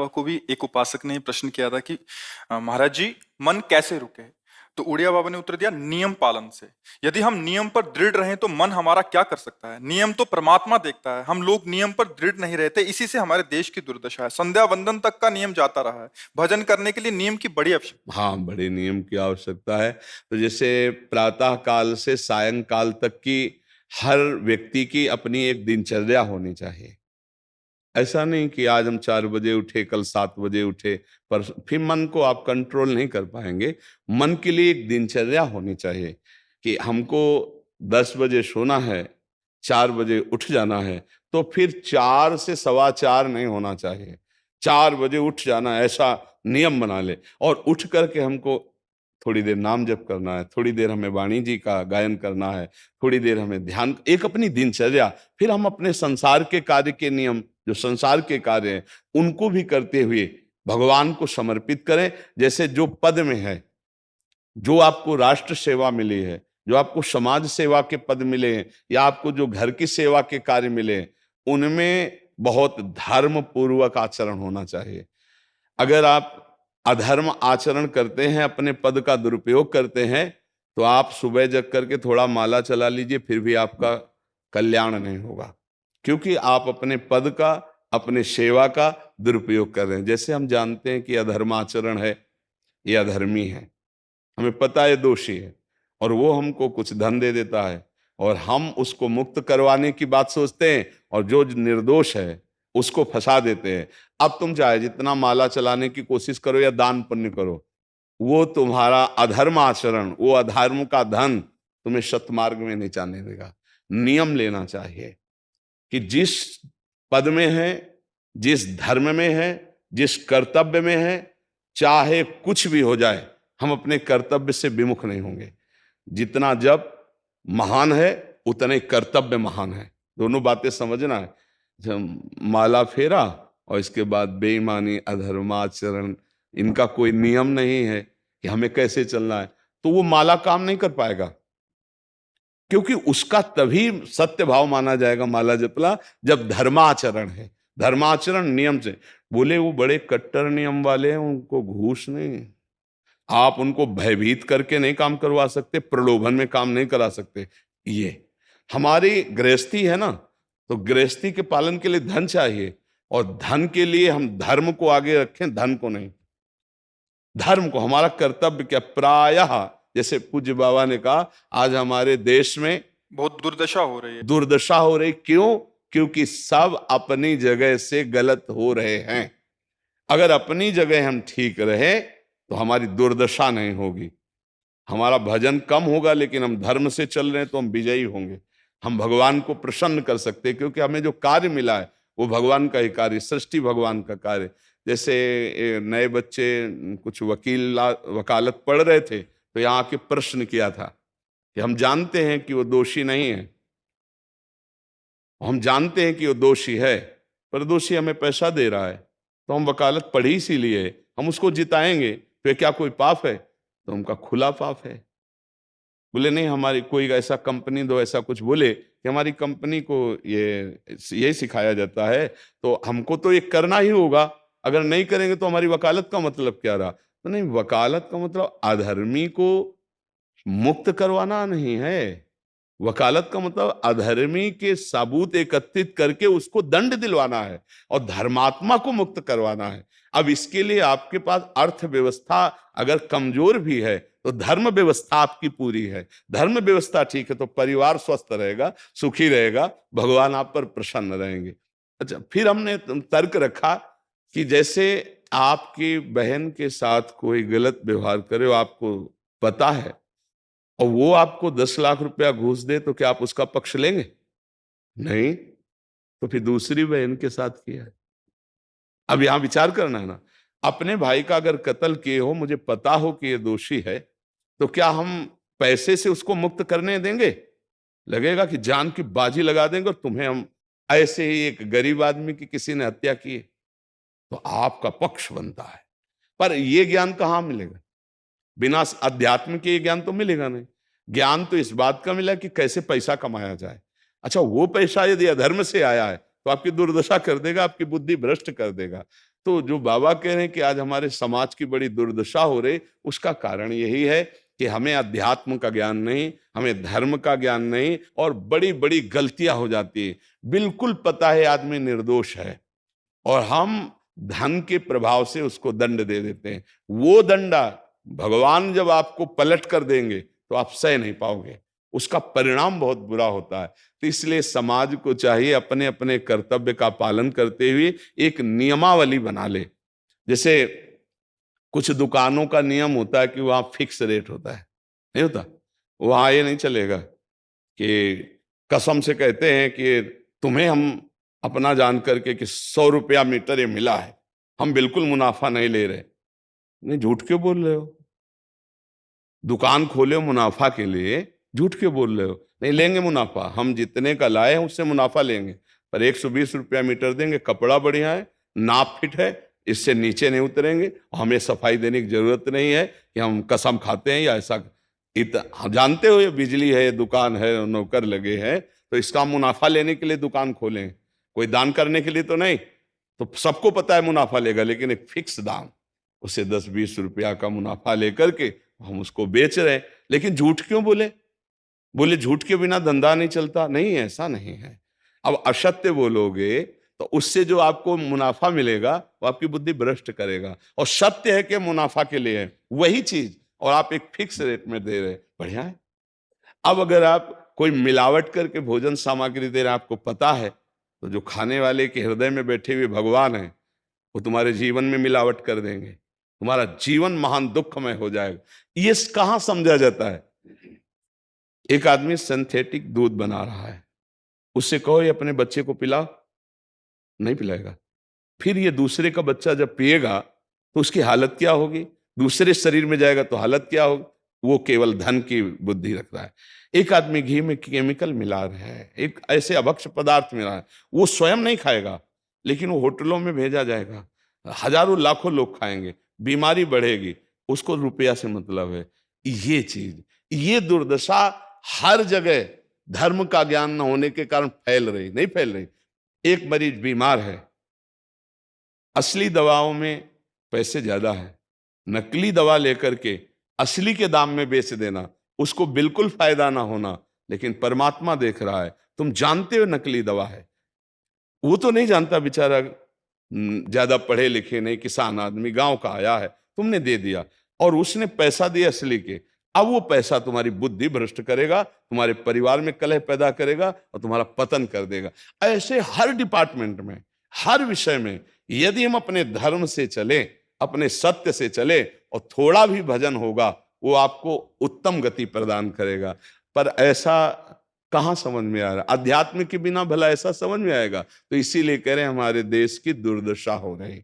को भी एक उपासक ने प्रश्न किया था कि महाराज जी, मन कैसे रुके? तो उड़िया बाबा ने उत्तर दिया, नियम पालन से। यदि हम नियम पर दृढ़ रहें तो मन हमारा क्या कर सकता है? नियम तो परमात्मा देखता है, हम लोग नियम पर दृढ़ नहीं रहते, इसी से हमारे देश की दुर्दशा है। संध्या वंदन तक का नियम जाता रहा है, भजन करने के लिए नियम की बड़ी आवश्यकता। हाँ, बड़े नियम की आवश्यकता है। तो जैसे प्रातः काल से सायंकाल तक की हर व्यक्ति की अपनी एक दिनचर्या होनी चाहिए। ऐसा नहीं कि आज हम 4 बजे उठे, कल 7 बजे उठे, पर फिर मन को आप कंट्रोल नहीं कर पाएंगे। मन के लिए एक दिनचर्या होनी चाहिए कि हमको 10 बजे सोना है, 4 बजे उठ जाना है, तो फिर 4 से सवा 4 नहीं होना चाहिए। 4 बजे उठ जाना, ऐसा नियम बना ले। और उठ करके हमको थोड़ी देर नाम जप करना है, थोड़ी देर हमें वाणी जी का गायन करना है, थोड़ी देर हमें ध्यान, एक अपनी दिनचर्या। फिर हम अपने संसार के कार्य के नियम, जो संसार के कार्य हैं, उनको भी करते हुए भगवान को समर्पित करें। जैसे जो पद में है, जो आपको राष्ट्र सेवा मिली है, जो आपको समाज सेवा के पद मिले हैं, या आपको जो घर की सेवा के कार्य मिले हैं, उनमें बहुत धर्म पूर्वक आचरण होना चाहिए। अगर आप अधर्म आचरण करते हैं, अपने पद का दुरुपयोग करते हैं, तो आप सुबह जग करके थोड़ा माला चला लीजिए, फिर भी आपका कल्याण नहीं होगा, क्योंकि आप अपने पद का, अपने सेवा का दुरुपयोग कर रहे हैं। जैसे हम जानते हैं कि अधर्म आचरण है, ये अधर्मी है, हमें पता है दोषी है, और वो हमको कुछ धन दे देता है, और हम उसको मुक्त करवाने की बात सोचते हैं, और जो निर्दोष है उसको फंसा देते हैं। अब तुम चाहे जितना माला चलाने की कोशिश करो या दान पुण्य करो, वो तुम्हारा अधर्म आचरण, वो अधर्म का धन तुम्हें सतमार्ग में नहीं जाने देगा। नियम लेना चाहिए कि जिस पद में है, जिस धर्म में है, जिस कर्तव्य में है, चाहे कुछ भी हो जाए, हम अपने कर्तव्य से विमुख नहीं होंगे। जितना जप महान है, उतने कर्तव्य महान है। दोनों बातें समझना है। जब माला फेरा और इसके बाद बेईमानी, अधर्माचरण, इनका कोई नियम नहीं है कि हमें कैसे चलना है, तो वो माला काम नहीं कर पाएगा, क्योंकि उसका तभी सत्य भाव माना जाएगा माला जपला जब धर्माचरण है। धर्माचरण नियम से। बोले वो बड़े कट्टर नियम वाले हैं, उनको घूस नहीं, आप उनको भयभीत करके नहीं काम करवा सकते, प्रलोभन में काम नहीं करा सकते। ये हमारी गृहस्थी है ना, तो गृहस्थी के पालन के लिए धन चाहिए, और धन के लिए हम धर्म को आगे रखें, धन को नहीं। धर्म को, हमारा कर्तव्य क्या, प्रायः जैसे पूज्य बाबा ने कहा, आज हमारे देश में बहुत दुर्दशा हो रही है। दुर्दशा हो रही, क्यों? क्योंकि सब अपनी जगह से गलत हो रहे हैं। अगर अपनी जगह हम ठीक रहे तो हमारी दुर्दशा नहीं होगी। हमारा भजन कम होगा, लेकिन हम धर्म से चल रहे हैं तो हम विजयी होंगे। हम भगवान को प्रसन्न कर सकते हैं, क्योंकि हमें जो कार्य मिला है वो भगवान का ही कार्य, सृष्टि भगवान का कार्य। जैसे नए बच्चे कुछ वकालत पढ़ रहे थे, तो यहाँ आके प्रश्न किया था कि हम जानते हैं कि वो दोषी नहीं है, हम जानते हैं कि वो दोषी है, पर दोषी हमें पैसा दे रहा है, तो हम वकालत पढ़ी इसीलिए, हम उसको जिताएंगे, तो क्या कोई पाप है? तो उनका खुला पाप है। बोले नहीं, हमारी कोई ऐसा कंपनी दो, ऐसा कुछ बोले कि हमारी कंपनी को ये सिखाया जाता है, तो हमको तो ये करना ही होगा, अगर नहीं करेंगे तो हमारी वकालत का मतलब क्या रहा? तो नहीं, वकालत का मतलब अधर्मी को मुक्त करवाना नहीं है। वकालत का मतलब अधर्मी के सबूत एकत्रित करके उसको दंड दिलवाना है, और धर्मात्मा को मुक्त करवाना है। अब इसके लिए आपके पास अर्थव्यवस्था अगर कमजोर भी है, तो धर्म व्यवस्था आपकी पूरी है। धर्म व्यवस्था ठीक है तो परिवार स्वस्थ रहेगा, सुखी रहेगा, भगवान आप पर प्रसन्न रहेंगे। अच्छा, फिर हमने तर्क रखा कि जैसे आपकी बहन के साथ कोई गलत व्यवहार करे, वो आपको पता है, और वो आपको 10 लाख रुपया घूस दे, तो क्या आप उसका पक्ष लेंगे? नहीं। तो फिर दूसरी बहन के साथ किया है। अब यहां विचार करना है ना, अपने भाई का अगर कत्ल किए हो, मुझे पता हो कि ये दोषी है, तो क्या हम पैसे से उसको मुक्त करने देंगे? लगेगा कि जान की बाजी लगा देंगे, और तुम्हें हम ऐसे ही एक गरीब आदमी की किसी ने हत्या की है, तो आपका पक्ष बनता है। पर यह ज्ञान कहां मिलेगा? बिना अध्यात्म के ये ज्ञान तो मिलेगा नहीं। ज्ञान तो इस बात का मिला कि कैसे पैसा कमाया जाए। अच्छा, वो पैसा यदि अधर्म से आया है तो आपकी दुर्दशा कर देगा, आपकी बुद्धि भ्रष्ट कर देगा। तो जो बाबा कह रहे हैं कि आज हमारे समाज की बड़ी दुर्दशा हो रही, उसका कारण यही है कि हमें अध्यात्म का ज्ञान नहीं, हमें धर्म का ज्ञान नहीं, और बड़ी बड़ी गलतियां हो जाती है। बिल्कुल पता है आदमी निर्दोष है और हम धन के प्रभाव से उसको दंड दे देते हैं। वो दंडा भगवान जब आपको पलट कर देंगे तो आप सह नहीं पाओगे, उसका परिणाम बहुत बुरा होता है। तो इसलिए समाज को चाहिए अपने अपने कर्तव्य का पालन करते हुए एक नियमावली बना ले। जैसे कुछ दुकानों का नियम होता है कि वहां फिक्स रेट होता है, नहीं होता? वहां ये नहीं चलेगा कि कसम से कहते हैं कि तुम्हें हम अपना जान करके कि 100 रुपया मीटर ये मिला है, हम बिल्कुल मुनाफा नहीं ले रहे। नहीं, झूठ क्यों बोल रहे हो? दुकान खोले हो मुनाफा के लिए, झूठ क्यों बोल रहे हो? नहीं लेंगे मुनाफा, हम जितने का लाए हैं उससे मुनाफा लेंगे, पर 120 रुपया मीटर देंगे, कपड़ा बढ़िया है, नाप फिट है, इससे नीचे नहीं उतरेंगे, हमें सफाई देने की जरूरत नहीं है कि हम कसम खाते हैं या ऐसा। हम जानते हो ये बिजली है, दुकान है, नौकर लगे हैं, तो इसका मुनाफा लेने के लिए दुकान खोलें, कोई दान करने के लिए तो नहीं। तो सबको पता है मुनाफा लेगा, लेकिन एक फिक्स दाम, उसे 10-20 रुपया का मुनाफा लेकर के हम उसको बेच रहे हैं। लेकिन झूठ क्यों बोले? बोले झूठ के बिना धंधा नहीं चलता। नहीं, ऐसा नहीं है। अब असत्य बोलोगे तो उससे जो आपको मुनाफा मिलेगा वो आपकी बुद्धि भ्रष्ट करेगा, और सत्य है कि मुनाफा के लिए है वही चीज, और आप एक फिक्स रेट में दे रहे, बढ़िया है। अब अगर आप कोई मिलावट करके भोजन सामग्री दे रहे हैं, आपको पता है, तो जो खाने वाले के हृदय में बैठे हुए भगवान है वो तुम्हारे जीवन में मिलावट कर देंगे, तुम्हारा जीवन महान दुखमय हो जाएगा। ये कहां समझा जाता है? एक आदमी सिंथेटिक दूध बना रहा है, उससे कहो ये अपने बच्चे को पिलाओ, नहीं पिलाएगा। फिर ये दूसरे का बच्चा जब पिएगा तो उसकी हालत क्या होगी? दूसरे शरीर में जाएगा तो हालत क्या होगी? वो केवल धन की बुद्धि रख रहा है। एक आदमी घी में केमिकल मिला रहा है, एक ऐसे अभक्ष पदार्थ मिला है, वो स्वयं नहीं खाएगा, लेकिन वो होटलों में भेजा जाएगा, हजारों लाखों लोग खाएंगे, बीमारी बढ़ेगी, उसको रुपया से मतलब है। ये चीज, ये दुर्दशा हर जगह धर्म का ज्ञान न होने के कारण फैल रही, नहीं फैल रही। एक मरीज बीमार है, असली दवाओं में पैसे ज्यादा है, नकली दवा लेकर के असली के दाम में बेच देना, उसको बिल्कुल फायदा ना होना। लेकिन परमात्मा देख रहा है, तुम जानते हो नकली दवा है, वो तो नहीं जानता बेचारा, ज्यादा पढ़े लिखे नहीं, किसान आदमी गांव का आया है, तुमने दे दिया और उसने पैसा दिया असली के। अब वो पैसा तुम्हारी बुद्धि भ्रष्ट करेगा, तुम्हारे परिवार में कलह पैदा करेगा और तुम्हारा पतन कर देगा। ऐसे हर डिपार्टमेंट में, हर विषय में यदि हम अपने धर्म से चले, अपने सत्य से चले, और थोड़ा भी भजन होगा, वो आपको उत्तम गति प्रदान करेगा। पर ऐसा कहां समझ में आ रहा? अध्यात्म के बिना भला ऐसा समझ में आएगा? तो इसीलिए कह रहे हैं हमारे देश की दुर्दशा हो रही।